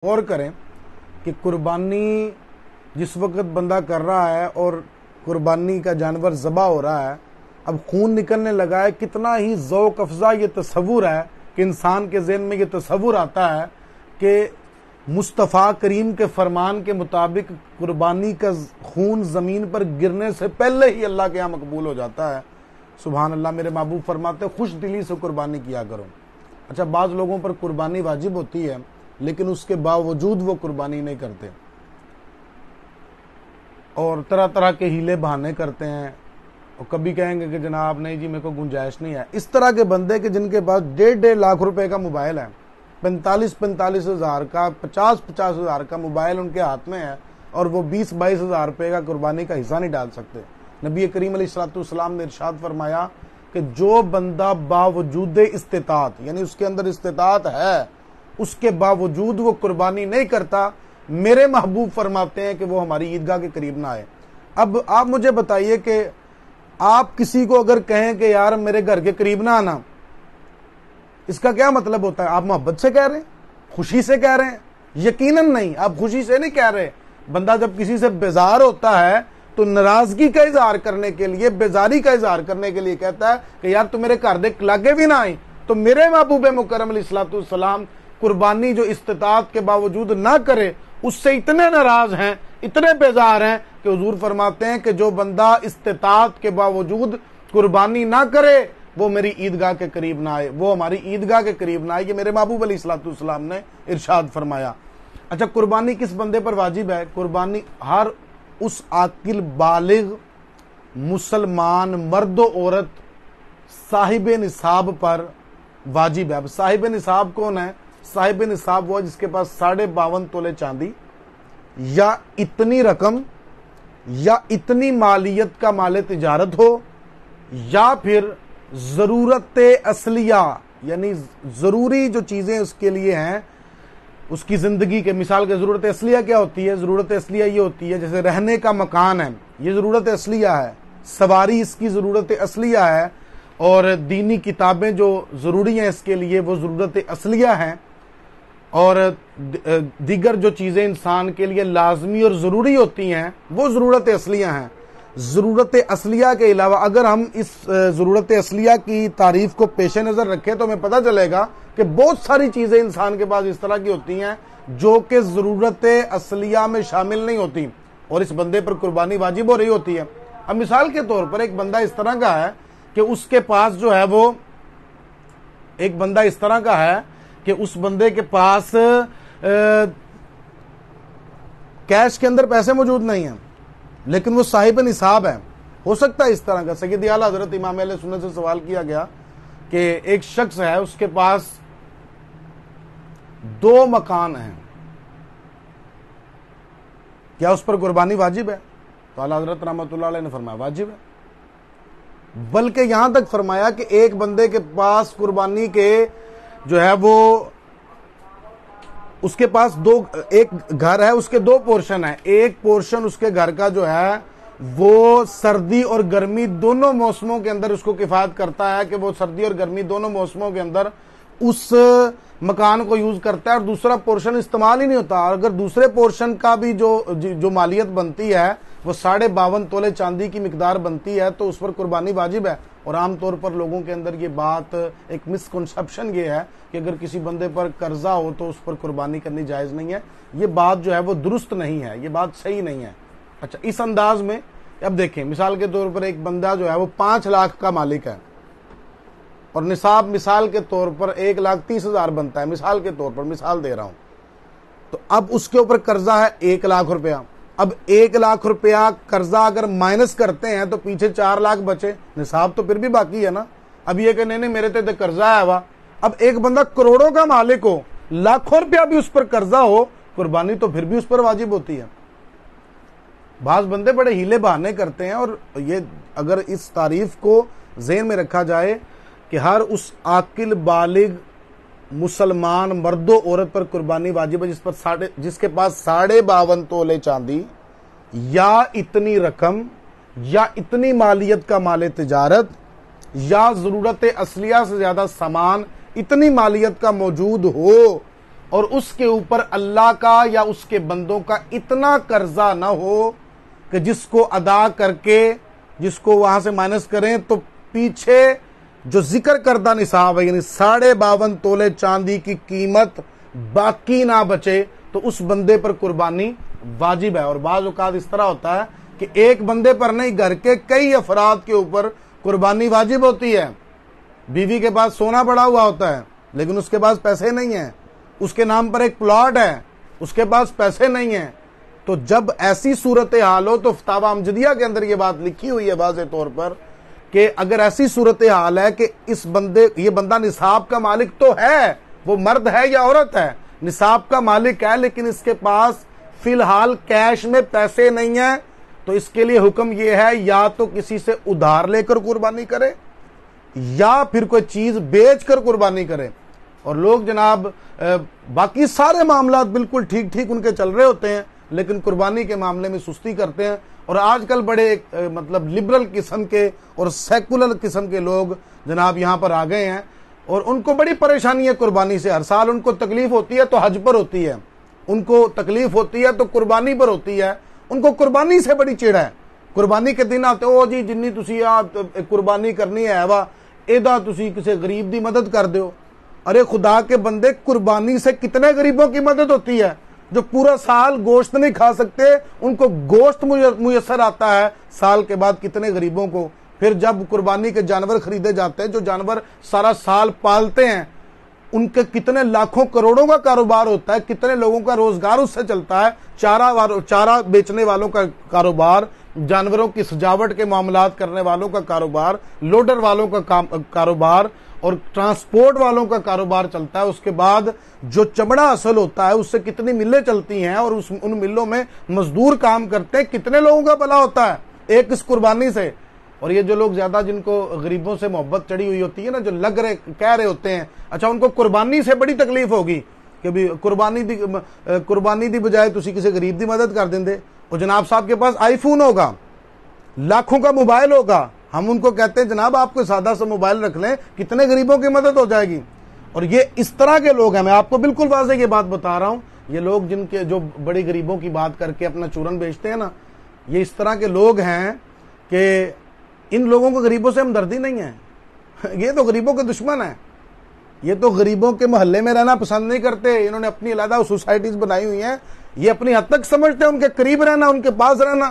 غور کریں کہ قربانی جس وقت بندہ کر رہا ہے اور قربانی کا جانور ذبح ہو رہا ہے، اب خون نکلنے لگا ہے، کتنا ہی ذوق افزا یہ تصور ہے کہ انسان کے ذہن میں یہ تصور آتا ہے کہ مصطفیٰ کریم کے فرمان کے مطابق قربانی کا خون زمین پر گرنے سے پہلے ہی اللہ کے یہاں مقبول ہو جاتا ہے۔ سبحان اللہ، میرے محبوب فرماتے ہیں خوش دلی سے قربانی کیا کرو۔ اچھا، بعض لوگوں پر قربانی واجب ہوتی ہے لیکن اس کے باوجود وہ قربانی نہیں کرتے اور طرح طرح کے ہیلے بہانے کرتے ہیں، اور کبھی کہیں گے کہ جناب نہیں جی میرے کو گنجائش نہیں ہے۔ اس طرح کے بندے کہ جن کے پاس 1.5 لاکھ روپے کا موبائل ہے، 45 ہزار کا، 50 ہزار کا موبائل ان کے ہاتھ میں ہے، اور وہ 20 ہزار روپے کا قربانی کا حصہ نہیں ڈال سکتے۔ نبی کریم علیہ الصلوۃ والسلام نے ارشاد فرمایا کہ جو بندہ باوجود استطاعت، یعنی اس کے اندر استطاعت ہے، اس کے باوجود وہ قربانی نہیں کرتا، میرے محبوب فرماتے ہیں کہ وہ ہماری عیدگاہ کے قریب نہ آئے۔ اب آپ مجھے بتائیے کہ آپ کسی کو اگر کہیں کہ یار میرے گھر کے قریب نہ آنا، اس کا کیا مطلب ہوتا ہے؟ آپ محبت سے کہہ رہے ہیں، خوشی سے کہہ رہے ہیں؟ یقیناً نہیں، آپ خوشی سے نہیں کہہ رہے۔ بندہ جب کسی سے بیزار ہوتا ہے تو ناراضگی کا اظہار کرنے کے لیے، بیزاری کا اظہار کرنے کے لیے کہتا ہے کہ یار تو میرے گھر دے لاگے بھی نہ آئی۔ تو میرے محبوب مکرم علیہ الصلوۃ والسلام قربانی جو استطاعت کے باوجود نہ کرے، اس سے اتنے ناراض ہیں، اتنے بیزار ہیں کہ حضور فرماتے ہیں کہ جو بندہ استطاعت کے باوجود قربانی نہ کرے وہ میری عیدگاہ کے قریب نہ آئے، وہ ہماری عیدگاہ کے قریب نہ آئے۔ یہ میرے محبوب علیہ الصلوۃ والسلام نے ارشاد فرمایا۔ اچھا، قربانی کس بندے پر واجب ہے؟ قربانی ہر اس عاقل بالغ مسلمان مرد و عورت صاحب نصاب پر واجب ہے۔ اب صاحب نصاب کون ہے؟ صاحب نصاب وہ جس کے پاس 52.5 تولے چاندی یا اتنی رقم یا اتنی مالیت کا مال تجارت ہو، یا پھر ضرورت اصلیہ، یعنی ضروری جو چیزیں اس کے لیے ہیں اس کی زندگی کے، مثال کے ضرورت اصلیہ کیا ہوتی ہے؟ ضرورت اصلیہ یہ ہوتی ہے جیسے رہنے کا مکان ہے، یہ ضرورت اصلیہ ہے، سواری اس کی ضرورت اصلیہ ہے، اور دینی کتابیں جو ضروری ہیں اس کے لیے وہ ضرورت اصلیہ ہیں، اور دیگر جو چیزیں انسان کے لیے لازمی اور ضروری ہوتی ہیں وہ ضرورت اصلیہ ہیں۔ ضرورت اصلیہ کے علاوہ اگر ہم اس ضرورت اصلیہ کی تعریف کو پیش نظر رکھیں تو ہمیں پتہ چلے گا کہ بہت ساری چیزیں انسان کے پاس اس طرح کی ہوتی ہیں جو کہ ضرورت اصلیہ میں شامل نہیں ہوتی، اور اس بندے پر قربانی واجب ہو رہی ہوتی ہے۔ اب مثال کے طور پر ایک بندہ اس طرح کا ہے کہ اس کے پاس جو ہے وہ ایک بندہ اس طرح کا ہے کہ اس بندے کے پاس کیش کے اندر پیسے موجود نہیں ہیں لیکن وہ صاحب نصاب ہے۔ ہو سکتا ہے اس طرح کا۔ سید اعلیٰ حضرت امام اہل سنت سے سوال کیا گیا کہ ایک شخص ہے، اس کے پاس 2 مکان ہیں، کیا اس پر قربانی واجب ہے؟ تو اعلیٰ حضرت رحمۃ اللہ علیہ نے فرمایا واجب ہے، بلکہ یہاں تک فرمایا کہ ایک بندے کے پاس قربانی کے جو ہے وہ اس کے پاس ایک گھر ہے، اس کے 2 پورشن ہیں۔ ایک پورشن اس کے گھر کا جو ہے وہ سردی اور گرمی دونوں موسموں کے اندر اس کو کفایت کرتا ہے کہ وہ سردی اور گرمی دونوں موسموں کے اندر اس مکان کو یوز کرتا ہے، اور دوسرا پورشن استعمال ہی نہیں ہوتا۔ اگر دوسرے پورشن کا بھی جو مالیت بنتی ہے وہ 52.5 تولے چاندی کی مقدار بنتی ہے تو اس پر قربانی واجب ہے۔ اور عام طور پر لوگوں کے اندر یہ بات، ایک مسکنسپشن یہ ہے کہ اگر کسی بندے پر قرضہ ہو تو اس پر قربانی کرنی جائز نہیں ہے۔ یہ بات جو ہے وہ درست نہیں ہے، یہ بات صحیح نہیں ہے۔ اچھا، اس انداز میں اب دیکھیں، مثال کے طور پر ایک بندہ جو ہے وہ 5 لاکھ کا مالک ہے اور نصاب مثال کے طور پر 1,30,000 بنتا ہے، مثال کے طور پر مثال دے رہا ہوں، تو اب اس کے اوپر قرضہ ہے 1 لاکھ روپیہ۔ اب 1 لاکھ روپیہ قرضہ اگر مائنس کرتے ہیں تو پیچھے 4 لاکھ بچے، نصاب تو پھر بھی باقی ہے نا۔ اب یہ کہ نہیں میرے تے قرضہ ہے ہوا۔ اب ایک بندہ کروڑوں کا مالک ہو، لاکھوں روپیہ بھی اس پر قرضہ ہو، قربانی تو پھر بھی اس پر واجب ہوتی ہے۔ بعض بندے بڑے ہیلے بہانے کرتے ہیں، اور یہ اگر اس تعریف کو ذہن میں رکھا جائے کہ ہر اس عاقل بالغ مسلمان مرد و عورت پر قربانی واجب ہے جس کے پاس 52.5 تولے چاندی یا اتنی رقم یا اتنی مالیت کا مال تجارت یا ضرورت اصلیہ سے زیادہ سامان اتنی مالیت کا موجود ہو، اور اس کے اوپر اللہ کا یا اس کے بندوں کا اتنا قرضہ نہ ہو کہ جس کو ادا کر کے جس کو وہاں سے مائنس کریں تو پیچھے جو ذکر کردہ نصاب ہے یعنی 52.5 تولے چاندی کی قیمت باقی نہ بچے، تو اس بندے پر قربانی واجب ہے۔ اور بعض اوقات اس طرح ہوتا ہے کہ ایک بندے پر نہیں، گھر کے کئی افراد کے اوپر قربانی واجب ہوتی ہے۔ بیوی کے پاس سونا پڑا ہوا ہوتا ہے لیکن اس کے پاس پیسے نہیں ہیں، اس کے نام پر ایک پلاٹ ہے، اس کے پاس پیسے نہیں ہیں، تو جب ایسی صورتحال ہو تو فتاوی امجدیہ کے اندر یہ بات لکھی ہوئی ہے واضح طور پر کہ اگر ایسی صورتحال ہے کہ یہ بندہ نصاب کا مالک تو ہے، وہ مرد ہے یا عورت ہے، نصاب کا مالک ہے، لیکن اس کے پاس فی الحال کیش میں پیسے نہیں ہیں، تو اس کے لیے حکم یہ ہے یا تو کسی سے ادھار لے کر قربانی کرے یا پھر کوئی چیز بیچ کر قربانی کرے۔ اور لوگ جناب باقی سارے معاملات بالکل ٹھیک ان کے چل رہے ہوتے ہیں، لیکن قربانی کے معاملے میں سستی کرتے ہیں۔ اور آج کل بڑے مطلب لبرل قسم کے اور سیکولر قسم کے لوگ جناب یہاں پر آ گئے ہیں، اور ان کو بڑی پریشانی ہے قربانی سے۔ ہر سال ان کو تکلیف ہوتی ہے تو حج پر ہوتی ہے، ان کو تکلیف ہوتی ہے تو قربانی پر ہوتی ہے، ان کو قربانی سے بڑی چڑ ہے۔ قربانی کے دن آتے او جی جنی تسی قربانی کرنی ہے وا ایدا تسی کسی غریب دی مدد کر دیو۔ ارے خدا کے بندے، قربانی سے کتنے غریبوں کی مدد ہوتی ہے جو پورا سال گوشت نہیں کھا سکتے، ان کو گوشت میسر آتا ہے سال کے بعد کتنے غریبوں کو۔ پھر جب قربانی کے جانور خریدے جاتے ہیں جو جانور سارا سال پالتے ہیں، ان کے کتنے لاکھوں کروڑوں کا کاروبار ہوتا ہے، کتنے لوگوں کا روزگار اس سے چلتا ہے، چارہ بیچنے والوں کا کاروبار، جانوروں کی سجاوٹ کے معاملات کرنے والوں کا کاروبار، لوڈر والوں کا کاروبار اور ٹرانسپورٹ والوں کا کاروبار چلتا ہے۔ اس کے بعد جو چمڑا حاصل ہوتا ہے اس سے کتنی ملیں چلتی ہیں اور ان ملوں میں مزدور کام کرتے ہیں، کتنے لوگوں کا بھلا ہوتا ہے ایک اس قربانی سے۔ اور یہ جو لوگ زیادہ جن کو غریبوں سے محبت چڑھی ہوئی ہوتی ہے نا، جو کہہ رہے ہوتے ہیں اچھا ان کو قربانی سے بڑی تکلیف ہوگی کہ بھی قربانی دی بجائے تسی کسی غریب دی مدد کر دیں دے۔ اور جناب صاحب کے پاس آئی فون ہوگا، لاکھوں کا موبائل ہوگا، ہم ان کو کہتے ہیں جناب آپ کو سادہ سا موبائل رکھ لیں، کتنے غریبوں کی مدد ہو جائے گی۔ اور یہ اس طرح کے لوگ ہیں، میں آپ کو بالکل واضح یہ بات بتا رہا ہوں، یہ لوگ جن کے جو بڑی غریبوں کی بات کر کے اپنا چورن بیچتے ہیں نا، یہ اس طرح کے لوگ ہیں کہ ان لوگوں کو غریبوں سے ہمدردی نہیں ہے، یہ تو غریبوں کے دشمن ہیں، یہ تو غریبوں کے محلے میں رہنا پسند نہیں کرتے، انہوں نے اپنی علیحدہ سوسائٹیز بنائی ہوئی ہیں، یہ اپنی حد تک سمجھتے ہیں ان کے قریب رہنا، ان کے پاس رہنا،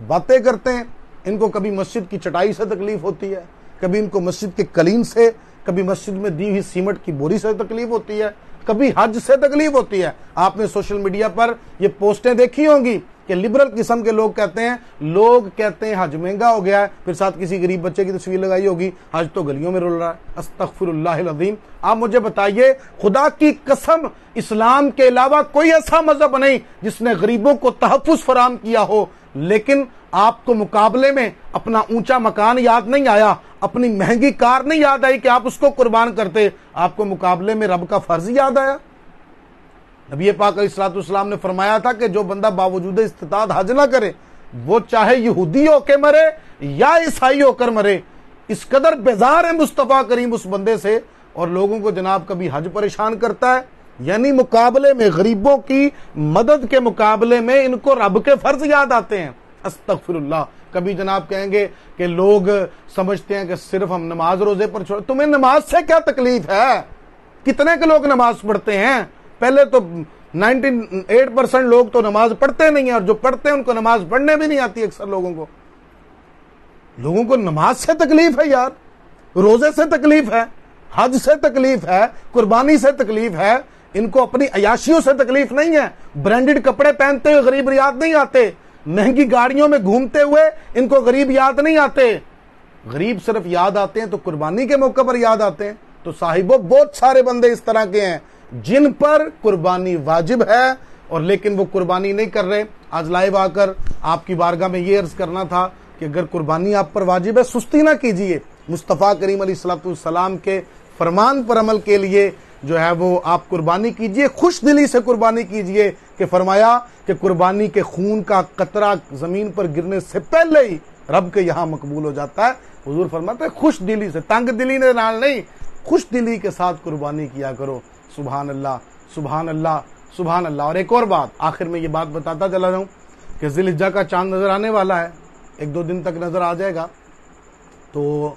باتیں کرتے ہیں۔ ان کو کبھی مسجد کی چٹائی سے تکلیف ہوتی ہے، کبھی ان کو مسجد کے قلین سے، کبھی مسجد میں دی ہوئی سیمنٹ کی بوری سے تکلیف ہوتی ہے، کبھی حج سے تکلیف ہوتی ہے۔ آپ نے سوشل میڈیا پر یہ پوسٹیں دیکھی ہوں گی کہ لبرل قسم کے لوگ کہتے ہیں حج مہنگا ہو گیا ہے، پھر ساتھ کسی غریب بچے کی تصویر لگائی ہوگی، حج تو گلیوں میں رول رہا ہے۔ استغفر اللہ العظیم۔ آپ مجھے بتائیے، خدا کی قسم اسلام کے علاوہ کوئی ایسا مذہب نہیں جس نے غریبوں کو تحفظ فراہم کیا ہو، لیکن آپ کو مقابلے میں اپنا اونچا مکان یاد نہیں آیا، اپنی مہنگی کار نہیں یاد آئی کہ آپ اس کو قربان کرتے، آپ کو مقابلے میں رب کا فرض یاد آیا۔ نبی پاک علیہ الصلوۃ والسلام نے فرمایا تھا کہ جو بندہ باوجود استطاعت حج نہ کرے، وہ چاہے یہودی ہو کے مرے یا عیسائی ہو کر مرے، اس قدر بیزار ہے مصطفیٰ کریم اس بندے سے، اور لوگوں کو جناب کبھی حج پریشان کرتا ہے، یعنی مقابلے میں غریبوں کی مدد کے مقابلے میں ان کو رب کے فرض یاد آتے ہیں۔ استغفر اللہ۔ کبھی جناب کہیں گے کہ لوگ سمجھتے ہیں کہ صرف ہم نماز روزے پر چھوڑ، تمہیں نماز سے کیا تکلیف ہے؟ کتنے کے لوگ نماز پڑھتے ہیں؟ پہلے تو 98% لوگ تو نماز پڑھتے نہیں ہیں، اور جو پڑھتے ہیں ان کو نماز پڑھنے بھی نہیں آتی اکثر لوگوں کو نماز سے تکلیف ہے یار، روزے سے تکلیف ہے، حج سے تکلیف ہے، قربانی سے تکلیف ہے، ان کو اپنی عیاشیوں سے تکلیف نہیں ہے۔ برانڈڈ کپڑے پہنتے ہوئے غریب یاد نہیں آتے، مہنگی گاڑیوں میں گھومتے ہوئے ان کو غریب یاد نہیں آتے، غریب صرف یاد آتے ہیں تو قربانی کے موقع پر یاد آتے ہیں۔ تو صاحبوں، بہت سارے بندے اس طرح کے ہیں جن پر قربانی واجب ہے اور لیکن وہ قربانی نہیں کر رہے۔ آج لائیو آ کر آپ کی بارگاہ میں یہ عرض کرنا تھا کہ اگر قربانی آپ پر واجب ہے، سستی نہ کیجیے، مصطفیٰ کریم علیہ الصلوۃ والسلام کے فرمان پر عمل کے لیے جو ہے وہ آپ قربانی کیجئے، خوش دلی سے قربانی کیجئے، کہ فرمایا کہ قربانی کے خون کا قطرہ زمین پر گرنے سے پہلے ہی رب کے یہاں مقبول ہو جاتا ہے۔ حضور فرماتے ہیں خوش دلی سے، تنگ دلی نے نال نہیں، خوش دلی کے ساتھ قربانی کیا کرو۔ سبحان اللہ، سبحان اللہ سبحان اللہ۔ اور ایک اور بات آخر میں یہ بات بتاتا چلا جاؤں کہ ذی الحجہ کا چاند نظر آنے والا ہے، 1-2 دن تک نظر آ جائے گا، تو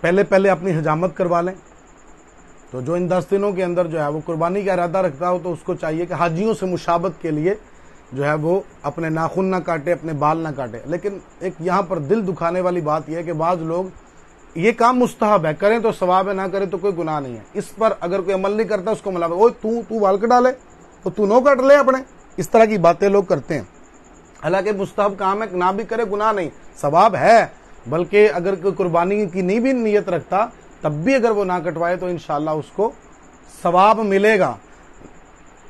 پہلے اپنی حجامت کروا لیں۔ تو جو ان 10 دنوں کے اندر جو ہے وہ قربانی کا ارادہ رکھتا ہو تو اس کو چاہیے کہ حاجیوں سے مشابہت کے لیے جو ہے وہ اپنے ناخن نہ کاٹے، اپنے بال نہ کاٹے۔ لیکن ایک یہاں پر دل دکھانے والی بات یہ ہے کہ بعض لوگ یہ کام مستحب ہے، کریں تو ثواب ہے، نہ کریں تو کوئی گناہ نہیں ہے، اس پر اگر کوئی عمل نہیں کرتا اس کو ملامت، اوے تو بال کٹا لے، تو نو کٹ لے اپنے، اس طرح کی باتیں لوگ کرتے ہیں۔ حالانکہ مستحب کام ہے، نہ بھی کرے گناہ نہیں، ثواب ہے، بلکہ اگر کوئی قربانی کی نہیں بھی نیت رکھتا تب بھی اگر وہ نہ کٹوائے تو انشاءاللہ اس کو ثواب ملے گا،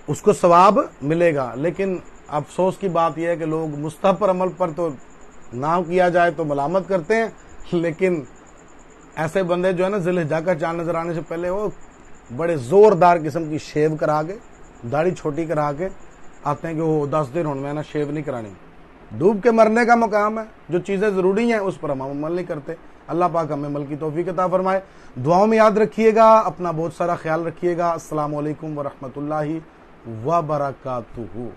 اس کو ثواب ملے گا۔ لیکن افسوس کی بات یہ ہے کہ لوگ مستحب پر عمل پر تو نہ کیا جائے تو ملامت کرتے ہیں، لیکن ایسے بندے جو ہے نا ذی الحجہ کا چاند نظر آنے سے پہلے وہ بڑے زوردار قسم کی شیو کرا کے، داڑھی چھوٹی کرا کے آتے ہیں کہ وہ 10 دن ہونے میں نا شیو نہیں کرانی، ڈوب کے مرنے کا مقام ہے، جو چیزیں ضروری ہیں اس پر ہم عمل نہیں کرتے۔ اللہ پاک ہمیں عمل کی توفیق عطا فرمائے۔ دعاؤں میں یاد رکھیے گا، اپنا بہت سارا خیال رکھیے گا۔ السلام علیکم ورحمۃ اللہ وبرکاتہ۔